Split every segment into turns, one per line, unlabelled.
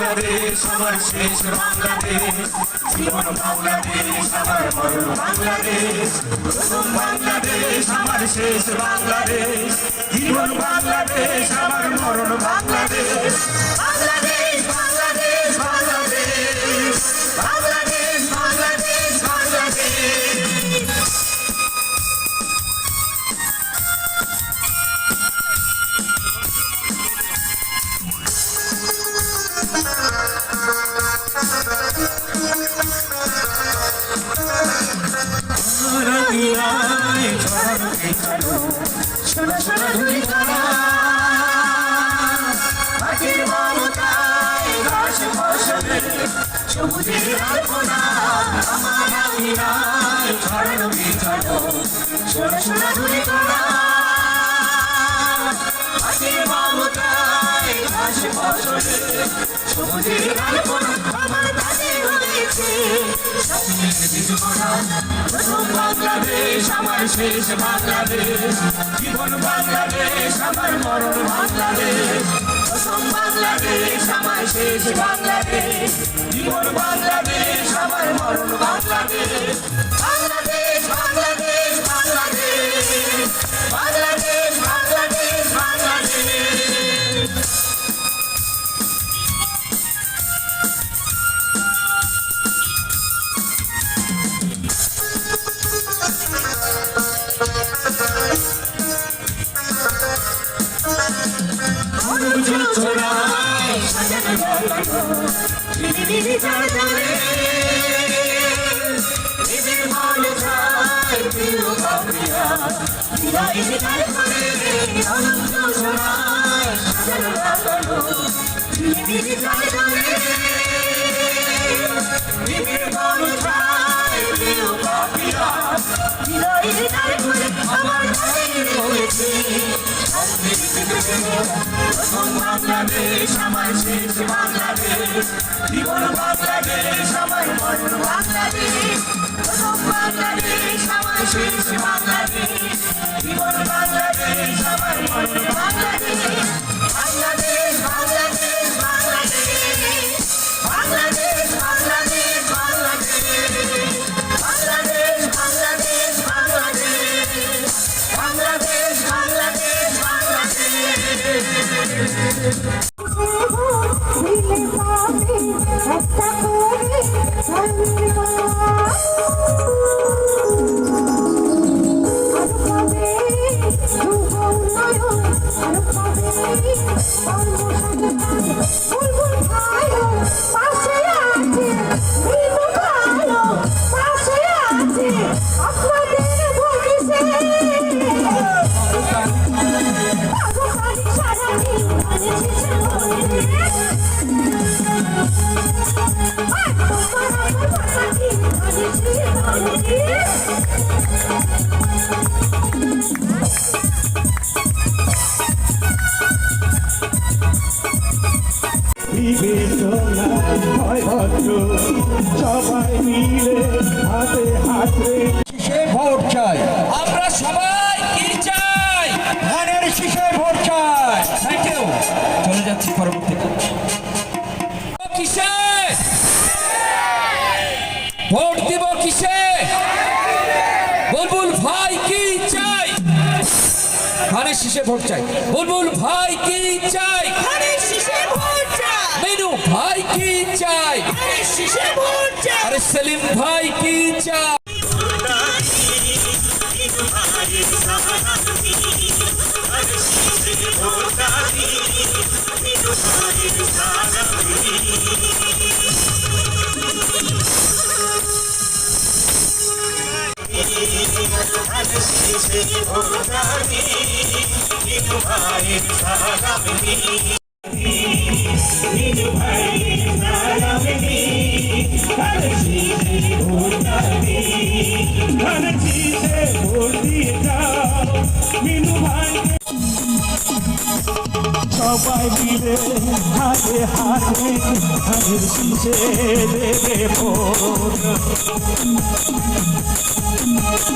বাংলাদেশ আমার শেষ বাংলাদেশ, জীবন বাংলাদেশ আমার মরণ বাংলাদেশ, প্রথম বাংলাদেশ আমার শেষ বাংলাদেশ, জীবন বাংলাদেশ আমার মরণ বাংলাদেশ, বাংলাদেশ বাংলাদেশ বাংলাদেশ বাংলাদেশ বাংলাদেশ বাংলাদেশ। শোনো শোনো ধুলি করা মাটির মমতায় ঘাস ফসলে সবুজের আলপনা আমার আঙিনায় ছড়ানো বিছানো। শোনো শোনো ধুলি করা মাটির মমতায় ঘাস ফসলে সবুজের আলপনা আমার কাছে রয়েছে স্বপ্নের বীজকণা। প্রথম বাংলাদেশ আমার শেষ বাংলাদেশ, জীবন বাংলাদেশ আমার মরণ বাংলাদেশ, প্রথম বাংলাদেশ আমার শেষ বাংলাদেশ, জীবন বাংলাদেশ আমার মরণ বাংলাদেশ, বাংলাদেশ বাংলাদেশ বাংলাদেশ বাংলাদেশ বাংলাদেশ বাংলাদেশ। প্রথম বাংলাদেশ আমার শেষ বাংলাদেশ, জীবন বাংলাদেশ আমার মরণ বাংলাদেশ, প্রথম বাংলাদেশ আমার শেষ বাংলাদেশ, জীবন বাংলাদেশ আমার মরণ বাংলাদেশ, বাংলাদেশ বাংলাদেশ বাংলাদেশ বাংলাদেশ বাংলাদেশ বাংলাদেশ বাংলাদেশ বাংলাদেশ বাংলাদেশ বাংলাদেশ বাংলাদেশ
সবাই মিলে হাতে হাতে ভোট চাই,
আমরা সবাই কি চাই?
ধানের শীষে ভোট চাই।
Thank you. চলে যাচ্ছি পরবর্তী কিসে ভোট দিব, কিসে? বুলবুল ভাই কি চাই? ধানের শীষে ভোট চাই। বুলবুল ভাই কি চাই?
ধানের শীষে ভোট চাই।
মেনু ভাই কি চাই?
ধানের শীষে ভোট চাই।
আরে সেলিম ভাই কি চাই?
সবাই মিলে হাতে হাতে ধানের শীষে দেবে ভোট।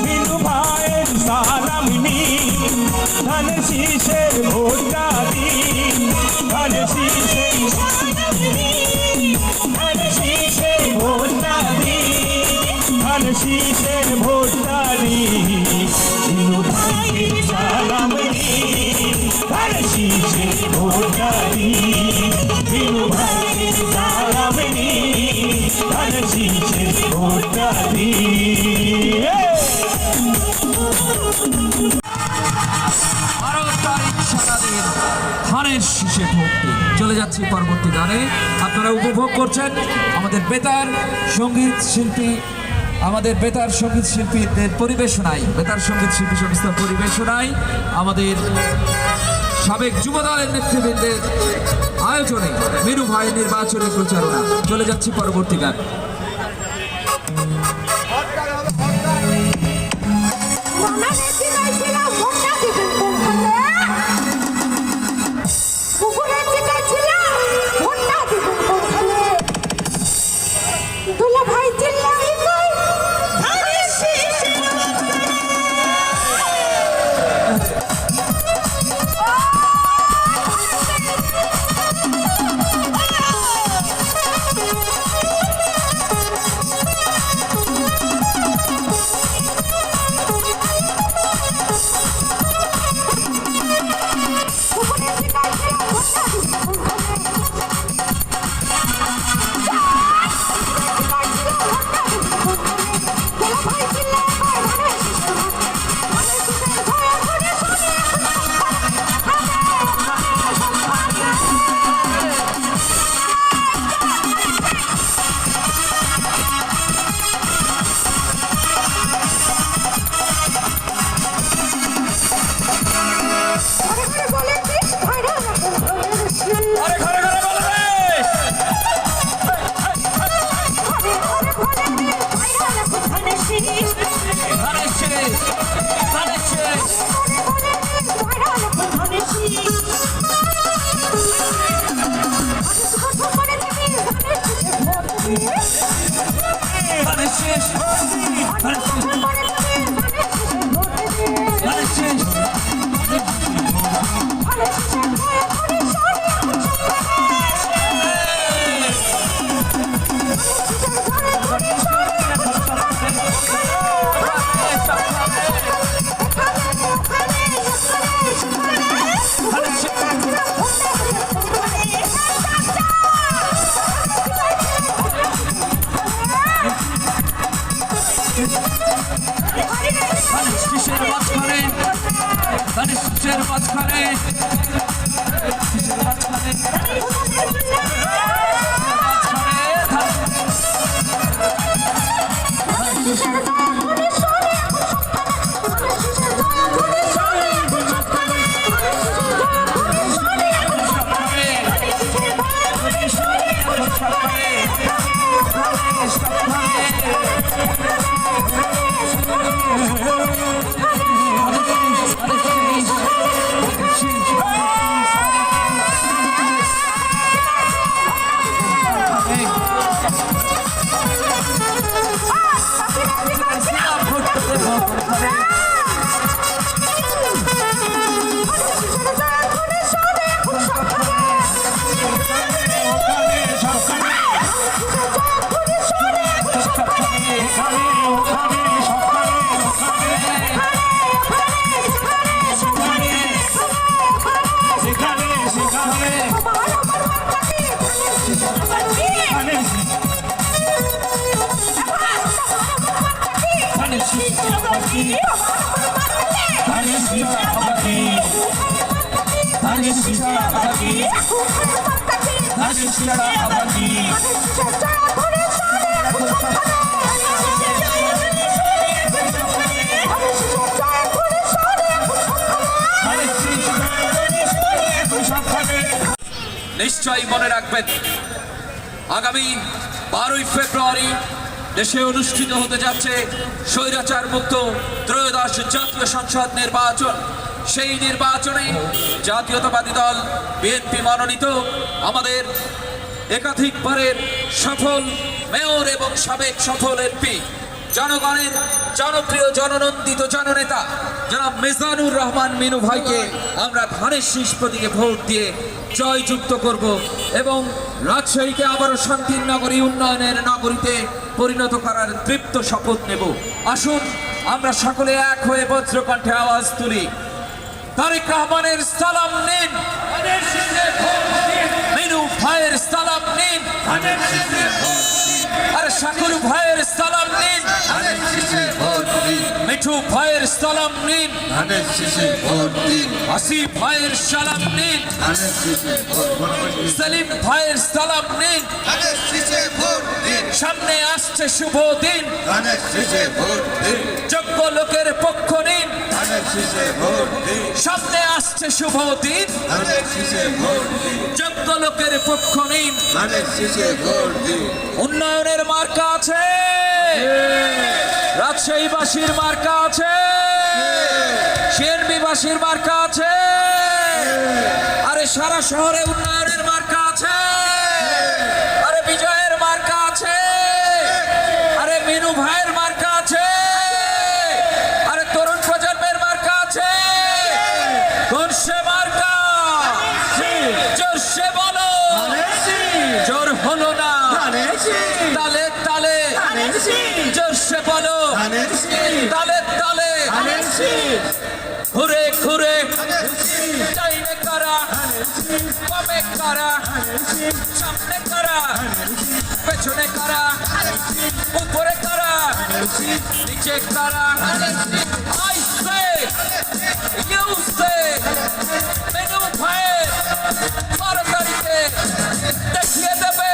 মিনু ভাইয়ের সালাম নিন, ধানের শীষে ভোটটা দিন, ধানের শীষে শীষের ভোটারি বিনু ভাইকে সালাম নিন ধান শীষের ভোটারি বিনু ভাইকে সালাম নিন ধান শীষের ভোটারি
আরো তারিখ সারাদিন ধানের শীষে ভোট দিন। চলে যাচ্ছি পরবর্তী গানে। আপনারা উপভোগ করছেন আমাদের বেতার সঙ্গীত শিল্পী, আমাদের বেতার সঙ্গীত শিল্পীদের পরিবেশনায়, বেতার সঙ্গীত শিল্পী সংস্থার পরিবেশনায় আমাদের সাবেক যুব দলের নেতৃবৃন্দের আয়োজনে মিনু ভাইয়ের নির্বাচনী প্রচারণা। চলে যাচ্ছি পরবর্তী গান। নিশ্চয়ই মনে রাখবেন, আগামী 12ই ফেব্রুয়ারি দেশে অনুষ্ঠিত হতে যাচ্ছে স্বৈরাচার মুক্ত ত্রয়োদশ জাতীয় সংসদ নির্বাচন। সেই নির্বাচনে জাতীয়তাবাদী দল বিএনপি মনোনীত আমাদের একাধিকবারের সফল মেয়র এবং সাবেক সফল এমপি জনগণের জনপ্রিয় জননন্দিত জননেতা জনাব মিজানুর রহমান মিনু ভাইকে আমরা ধানের শীষ প্রতীকে ভোট দিয়ে জয়যুক্ত করব এবং রাজশাহীকে আবারও শান্তির নগরী উন্নয়নের নগরীতে পরিণত করার তৃপ্ত শপথ নেব। আসুন আমরা সকলে এক হয়ে বজ্রকণ্ঠে আওয়াজ তুলি, তারেক রহমানের সালাম নিন, মিনু ভাইয়ের সালাম নিন, আর শাকুর ভাইয়ের সালাম নিন, মিঠু ভাইয়ের সালাম নিন, আসিফ ভাইয়ের সালাম নিন, সেলিম ভাইয়ের সালাম নিন। সামনে আসছে শুভ দিন, যোগ্য লোকের পক্ষ নিন। সামনে আসছে শুভ দিন, যোগ্য লোকের পক্ষ নিন। উন্নয়নের মার্কা আছে, রাজশাহীবাসীর মার্কা আছে, সিএনবিবাসীর মার্কা আছে, আরে সারা শহরে উন্নয়নের মার্কা আছে, আরে বিজয়ের মার্কা আছে, আরে মিনু ভাইয়ের মার্কা আছে, আরে তরুণ প্রজন্মের মার্কা আছে। কোন সে মার্কা? জোরসে বলো, জোর হলো না, তালে তালে জোরসে বলো, তালে তালে ঘুরে ঘুরে চাইনে করা, কমে করা, সামনে করা, পেছনে করা, উপরে করা, নিচে করা। I say, you say, menu ভাইয়ের 12 তারিখে দেখিয়ে দেবে।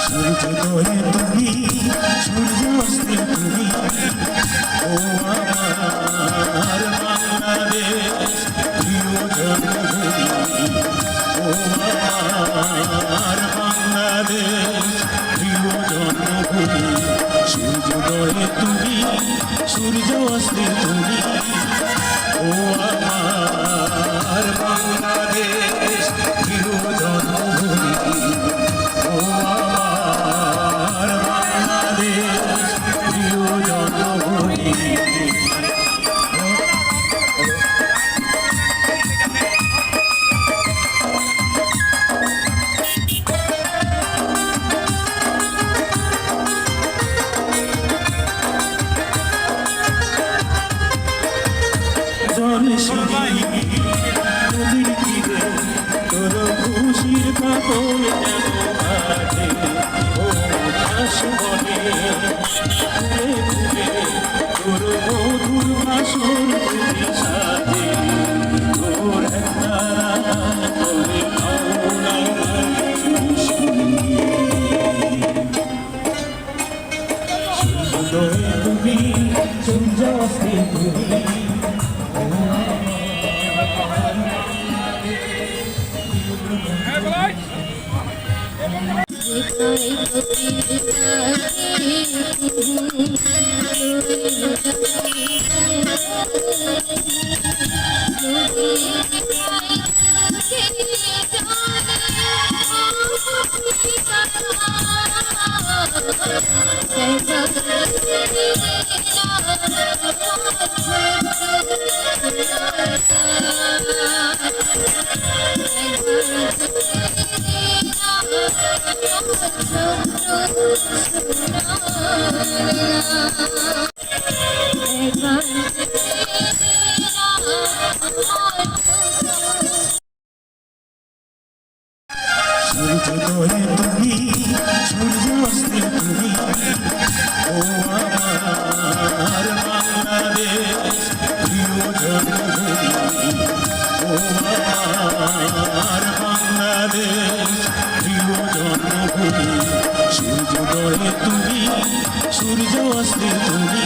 সূর্যোদয়ে তুমি, সূর্যাস্তে তুমি, ও আমার বাংলাদেশ প্রিয় জন্মভূমি, ও আমার বাংলাদেশ প্রিয় জন্মভূমি। সূর্যোদয়ে তুমি, সূর্যাস্তে তুমি, ও আমার বাংলাদেশ প্রিয় জন্মভূমি, ও আমার বাংলাদেশ প্রিয় জন্মভূমি। নদীর তীরে তোর খুশির কাপড় যেন বাজে, ও ভাসবনে ঘুরে ঘুরে তোর মধুর ভাষণ তুমি সাজে। তোর একটা করে ভাওনা সূর্যোদয়ে তুমি, সূর্যাস্তে তুমি, সূর্যোদয়ে তুমি, সূর্যাস্তে তুমি, ও আমার বাংলাদেশ প্রিয় জন্মভূমি, ও আমার বাংলাদেশ প্রিয় জন্মভূমি। সূর্যোদয়ে তুমি, সূর্যাস্তে তুমি,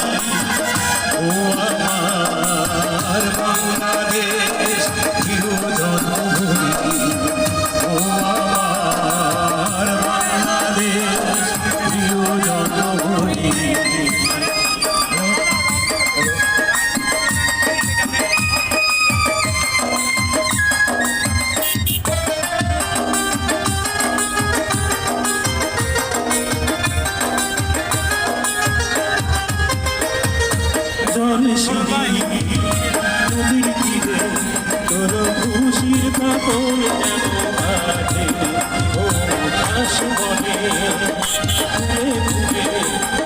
জলসিঁড়ি নদীর তীরে তোর খুশির কাপড় যেন বাজে ও দাস বনে ফুলে ফুলে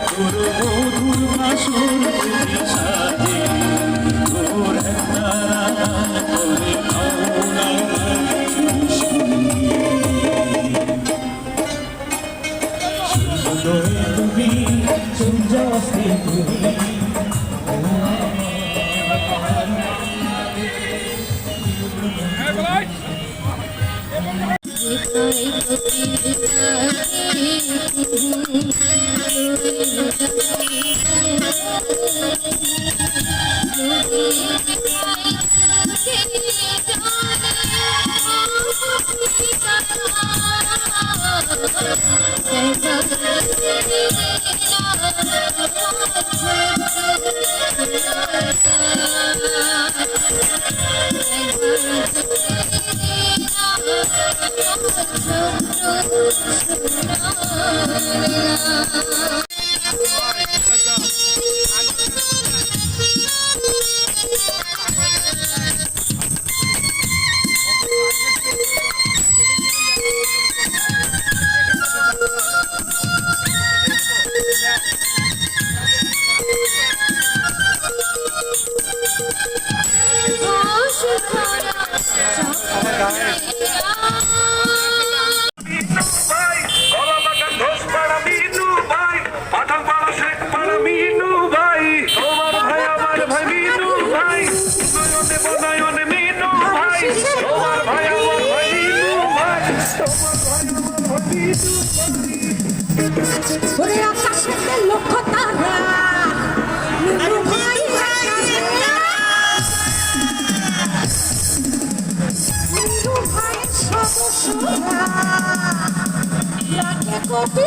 তোর মধুর বাসর তুমি সাজে তোর একটা করে খাওনা সুন্দরে তুমি সূর্যাস্তে তুমি
ওরে আকাশেতে লক্ষ তারা মিনু ভাই মিনু ভাই সদস্যরা লাগে কোটি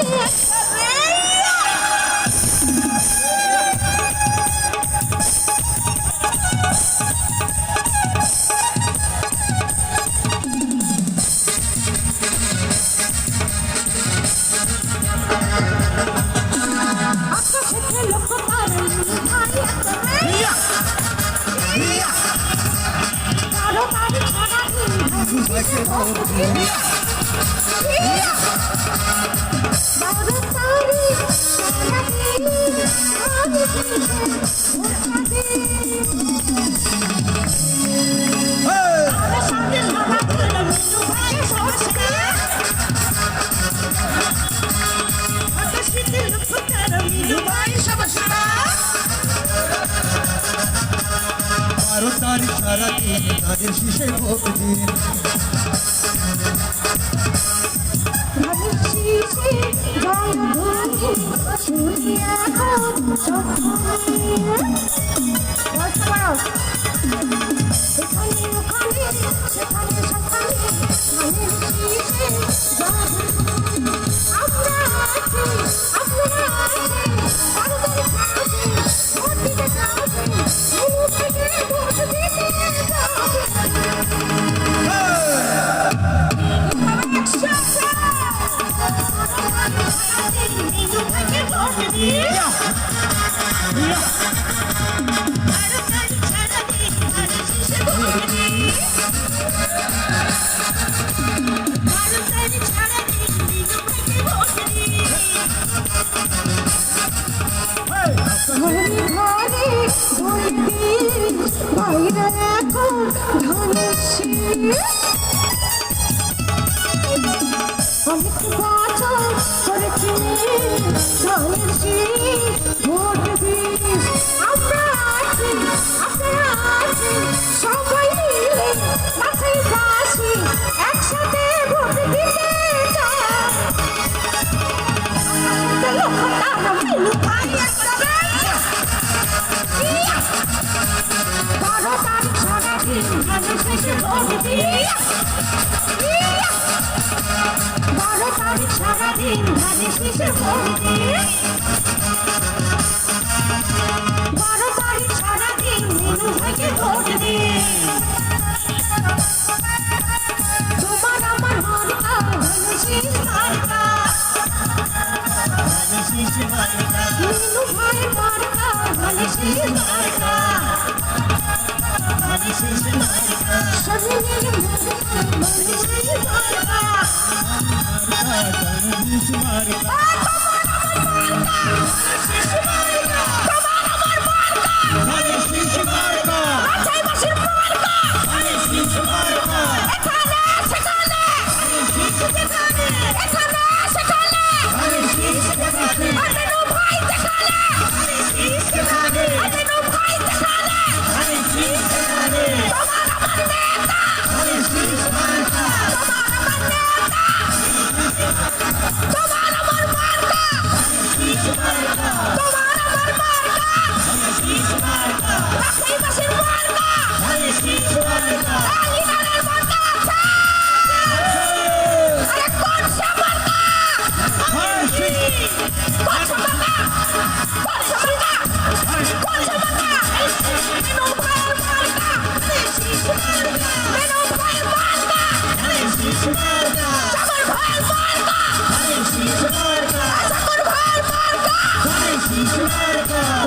তারি সারা দিন তাদের শীষে ভোট দিন অনেক বছর করেছি ভোট দিস আমরা আছি আপনারা আছি সবাই মিলে মাথায় বাসি একসাথে ভোট দিতে সারাদিন ধানের শীষে ভোট দিয়ে নীলু ভাই মার্কা ধানের শীষ মার্কা সজনের ধানের শীষ মার্কা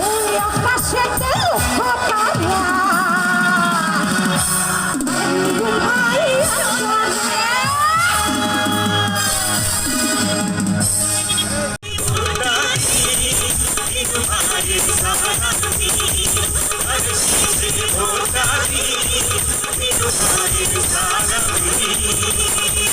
ওই আকাশেতে লক্ষ্য তারা নীলু ভাই আসনে
ভোটারি